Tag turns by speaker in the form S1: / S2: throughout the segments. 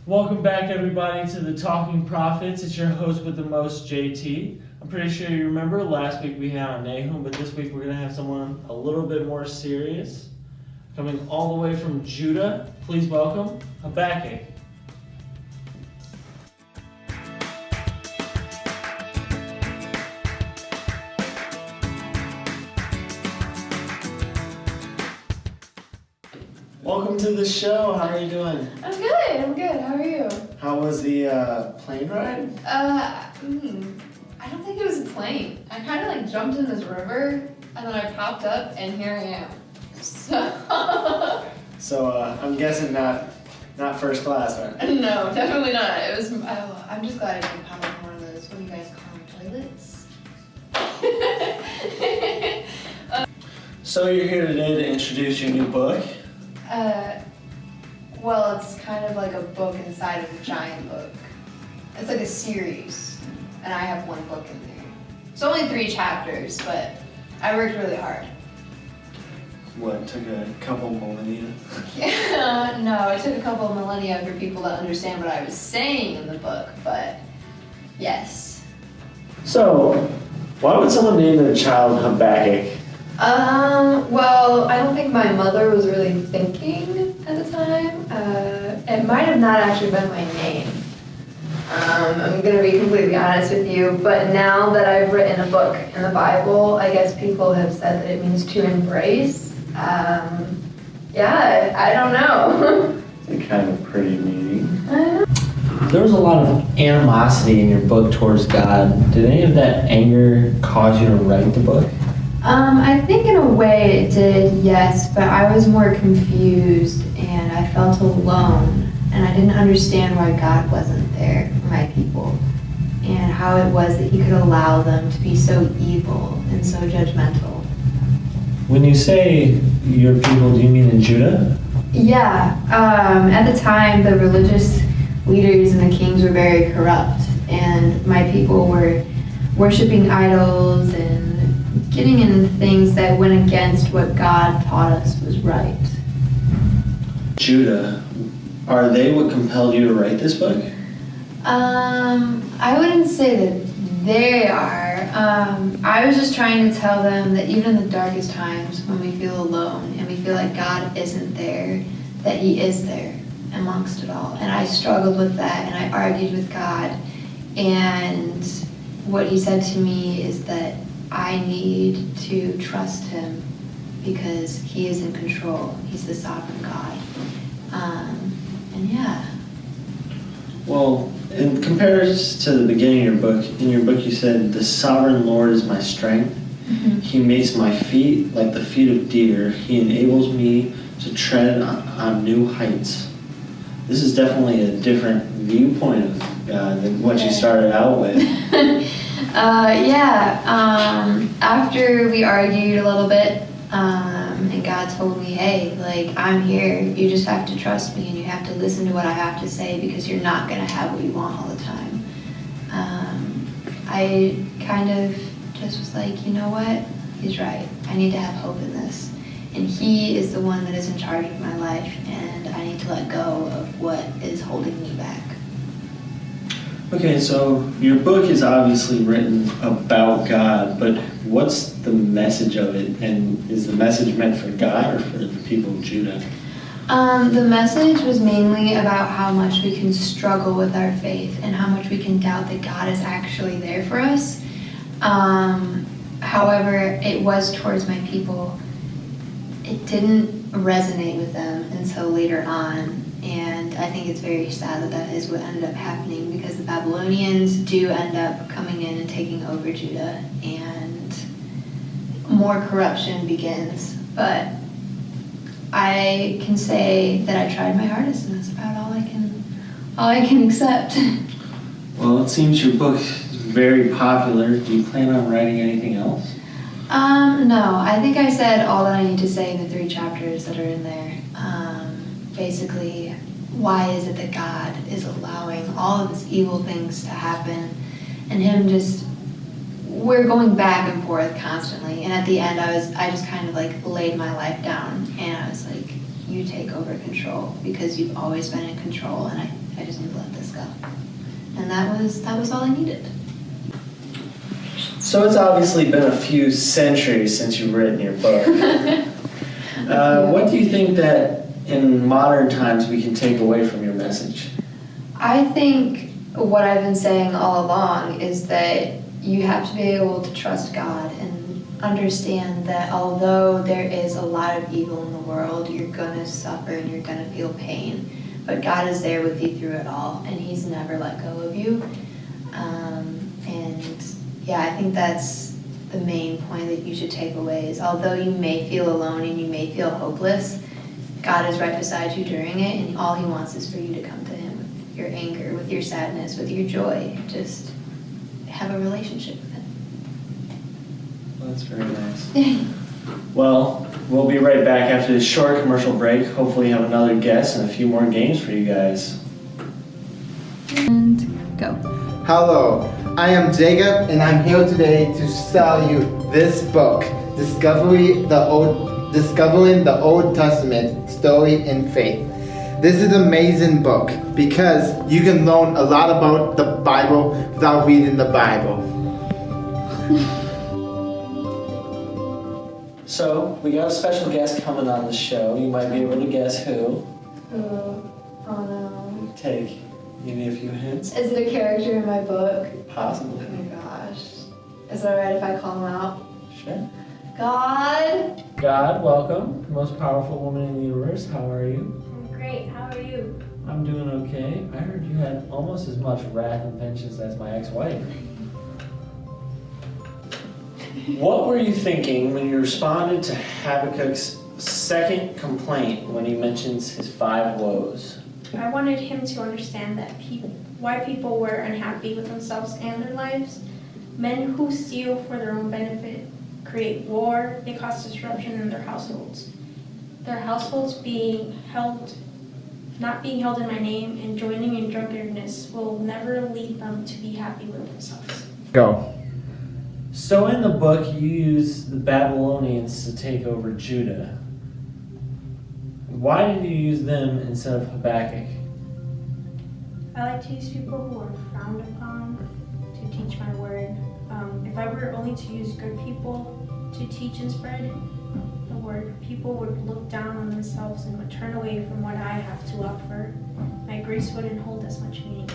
S1: Welcome back, everybody, to the Talking Prophets. It's your host with the most, JT. I'm pretty sure you remember last week we had on Nahum, but this week we're going to have someone a little bit more serious. Coming all the way from Judah, please welcome Habakkuk. Welcome to the show. How are you doing?
S2: I'm good. How are you?
S1: How was the plane ride?
S2: I don't think it was a plane. I kind of like jumped in this river and then I popped up and here I am.
S1: So I'm guessing not first class, right?
S2: No, definitely not. It was. I'm just glad I didn't pop up in one of those. What do you guys call them? Toilets?
S1: So you're here today to introduce your new book.
S2: Well, it's kind of like a book inside of a giant book. It's like a series, and I have one book in there. It's only 3 chapters, but I worked really hard.
S1: What, took a couple millennia?
S2: No, it took a couple of millennia for people to understand what I was saying in the book, but yes.
S1: So, why would someone name their child Habakkuk?
S2: Well, I don't think my mother was really thinking at the time. It might have not actually been my name. I'm gonna be completely honest with you, but now that I've written a book in the Bible, I guess people have said that it means to embrace. Yeah, I don't know.
S1: It's a kind of pretty meaning. There was a lot of animosity in your book towards God. Did any of that anger cause you to write the book?
S2: I think in a way it did, yes, but I was more confused and I felt alone and I didn't understand why God wasn't there for my people and how it was that he could allow them to be so evil and so judgmental.
S1: When you say your people, do you mean in Judah?
S2: Yeah, at the time the religious leaders and the kings were very corrupt and my people were worshiping idols and getting in things that went against what God taught us was right.
S1: Judah, are they what compelled you to write this book?
S2: I wouldn't say that they are. I was just trying to tell them that even in the darkest times when we feel alone and we feel like God isn't there, that he is there amongst it all. And I struggled with that and I argued with God. And what he said to me is that I need to trust him because he is in control. He's the sovereign God. And yeah.
S1: Well, in comparison to the beginning of your book, in your book you said, "The sovereign Lord is my strength.
S2: Mm-hmm.
S1: He makes my feet like the feet of deer. He enables me to tread on new heights." This is definitely a different viewpoint of God than what you started out with.
S2: After we argued a little bit, and God told me, hey, like, I'm here. You just have to trust me and you have to listen to what I have to say because you're not going to have what you want all the time. I kind of just was like, you know what? He's right. I need to have hope in this. And he is the one that is in charge of my life and I need to let go of what is holding me back.
S1: Okay, so your book is obviously written about God, but what's the message of it? And is the message meant for God or for the people of Judah?
S2: The message was mainly about how much we can struggle with our faith and how much we can doubt that God is actually there for us. However, it was towards my people. It didn't resonate with them until later on. And I think it's very sad that that is what ended up happening because the Babylonians do end up coming in and taking over Judah and more corruption begins. But I can say that I tried my hardest and that's about all I can accept.
S1: Well, it seems your book is very popular. Do you plan on writing anything else?
S2: No, I think I said all that I need to say in the 3 chapters that are in there. Basically, why is it that God is allowing all of these evil things to happen and him just, we're going back and forth constantly. And at the end, I just kind of like laid my life down and I was like, you take over control because you've always been in control and I just need to let this go. And that was all I needed.
S1: So it's obviously been a few centuries since you've written your book. What do you think that in modern times we can take away from your message?
S2: I think what I've been saying all along is that you have to be able to trust God and understand that although there is a lot of evil in the world, you're going to suffer and you're going to feel pain. But God is there with you through it all, and He's never let go of you. And yeah, I think that's the main point that you should take away is although you may feel alone and you may feel hopeless, God is right beside you during it, and all He wants is for you to come to Him with your anger, with your sadness, with your joy. Just have a relationship with Him.
S1: Well, that's very nice. Well, we'll be right back after this short commercial break. Hopefully have another guest and a few more games for you guys.
S2: And go.
S3: Hello, I am Jacob, and I'm here today to sell you this book, Discovering the Old Testament Story in Faith. This is an amazing book because you can learn a lot about the Bible without reading the Bible.
S1: So, we got a special guest coming on the show. You might be able to guess who.
S2: Oh no.
S1: Give me a few hints.
S2: Is it a character in my book?
S1: Possibly.
S2: Oh my gosh. Is it alright if I call him out?
S1: Sure.
S2: God?
S1: God, welcome. Most powerful woman in the universe. How are you?
S4: I'm great. How are you?
S1: I'm doing okay. I heard you had almost as much wrath and vengeance as my ex-wife. What were you thinking when you responded to Habakkuk's second complaint when he mentions his 5 woes?
S4: I wanted him to understand that why people were unhappy with themselves and their lives. Men who steal for their own benefit create war, they cause disruption in their households. Their households not being held in my name and joining in drunkenness will never lead them to be happy with themselves.
S3: Go.
S1: So in the book, you use the Babylonians to take over Judah. Why did you use them instead of Habakkuk?
S4: I like to use people who are frowned upon to teach my word. If I were only to use good people to teach and spread the word, people would look down on themselves and would turn away from what I have to offer. My grace wouldn't hold as much meaning.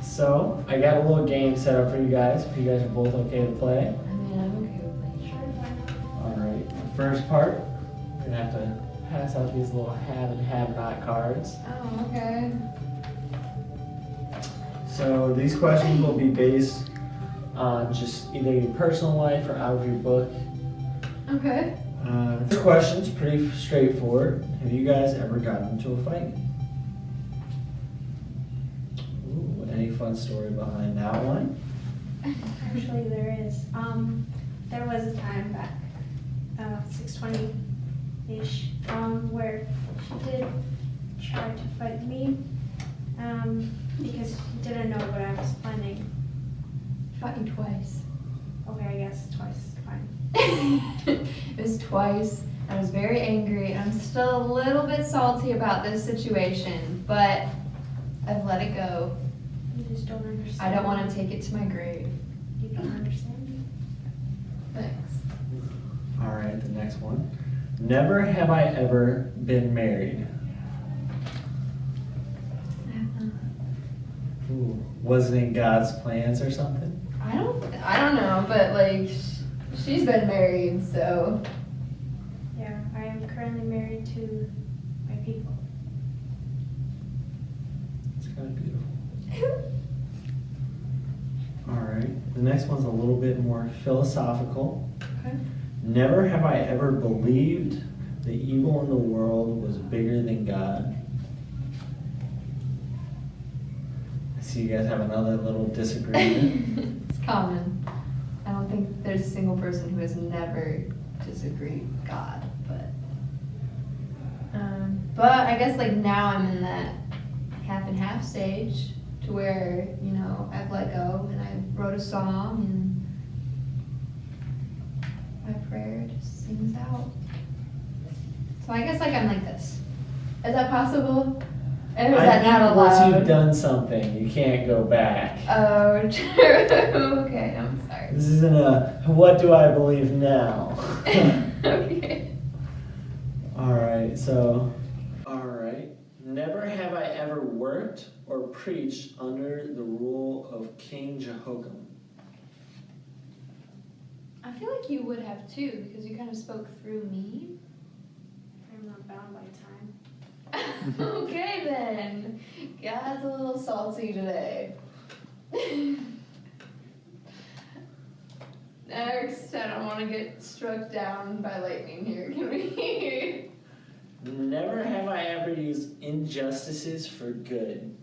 S1: So, I got a little game set up for you guys, if you guys are both okay to play.
S2: I mean, I'm okay with playing.
S4: Sure, why not?
S1: Alright, the first part, we're gonna have to pass out these little have and have not cards.
S2: Oh, okay.
S1: So these questions will be based on just either your personal life or out of your book.
S2: Okay.
S1: The question's pretty straightforward. Have you guys ever gotten into a fight? Ooh, any fun story behind that one?
S4: Actually, there is. There was a time back, 620-ish, where she did try to fight me, because she didn't know what I was planning.
S2: Fought you twice.
S4: Okay, I guess twice is fine.
S2: It was twice. I was very angry. I'm still a little bit salty about this situation, but I've let it go.
S4: You just don't understand.
S2: I don't want to take it to my grave.
S4: You don't understand me.
S2: Thanks.
S1: Alright, the next one. Never have I ever been married. Ooh, wasn't in God's plans or something?
S2: I don't know, but like, she's been married, so.
S4: Yeah, I am currently married to my people.
S1: It's kind of beautiful. Alright, the next one's a little bit more philosophical.
S2: Okay.
S1: Never have I ever believed the evil in the world was bigger than God. I see you guys have another little disagreement.
S2: It's common. I don't think there's a single person who has never disagreed with God, but I guess like now I'm in that half and half stage to where, you know, I've let go and I wrote a song and my prayer just sings out. So I guess like I'm like this. Is that possible? Or is
S1: I
S2: that
S1: think
S2: not
S1: once
S2: allowed?
S1: you've done something, you can't go back.
S2: Oh, true. Okay, I'm sorry.
S1: This isn't a what do I believe now?
S2: Okay.
S1: Alright, never have I ever worked or preached under the rule of King Jehoiakim.
S2: I feel like you would have too, because you kind of spoke through me.
S4: I'm not bound by time.
S2: Okay then. God's a little salty today. Next, I don't want to get struck down by lightning here. Can we?
S1: Never have I ever used injustices for good.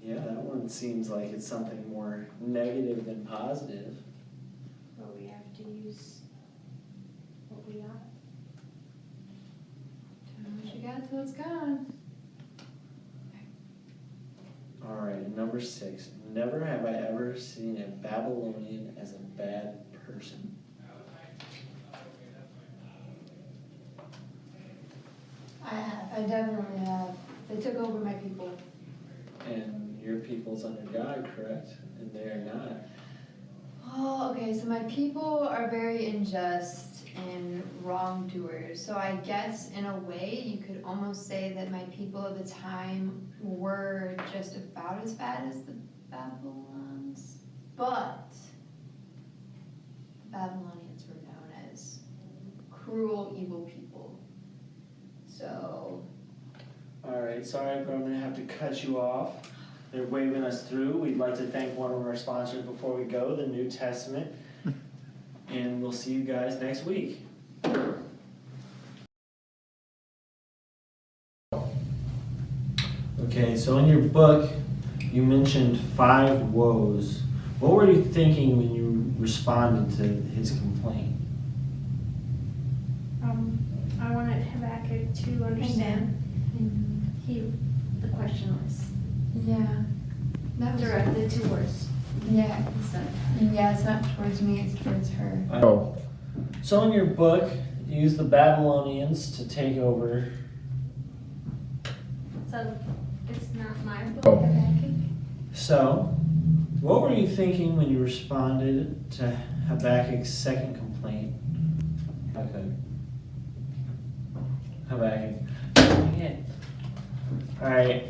S1: Yeah, that one seems like it's something more negative than positive.
S4: But we have to use what we got.
S2: Tell me what you got till it's gone.
S1: Alright, number 6. Never have I ever seen a Babylonian as a bad person.
S2: I have. I definitely have. They took over my people.
S1: And your people's under God, correct? And they are not.
S2: Oh, okay. So my people are very unjust and wrongdoers. So I guess in a way you could almost say that my people at the time were just about as bad as the Babylons. But the Babylonians were known as cruel, evil people. So
S1: Alright, sorry, but I'm going to have to cut you off. They're waving us through. We'd like to thank one of our sponsors before we go, the New Testament. And we'll see you guys next week. Okay, so in your book, you mentioned 5 woes. What were you thinking when you responded to his complaint?
S4: I wanted Habakkuk to understand the question was
S2: yeah, that was
S4: directed towards
S2: yeah,
S4: instead.
S2: yeah. It's not towards me. It's towards her.
S3: Oh.
S1: So in your book, you use the Babylonians to take over.
S4: So it's not my book.
S3: Oh.
S2: Habakkuk.
S1: So, what were you thinking when you responded to Habakkuk's second complaint? Habakkuk. Dang it. Alright,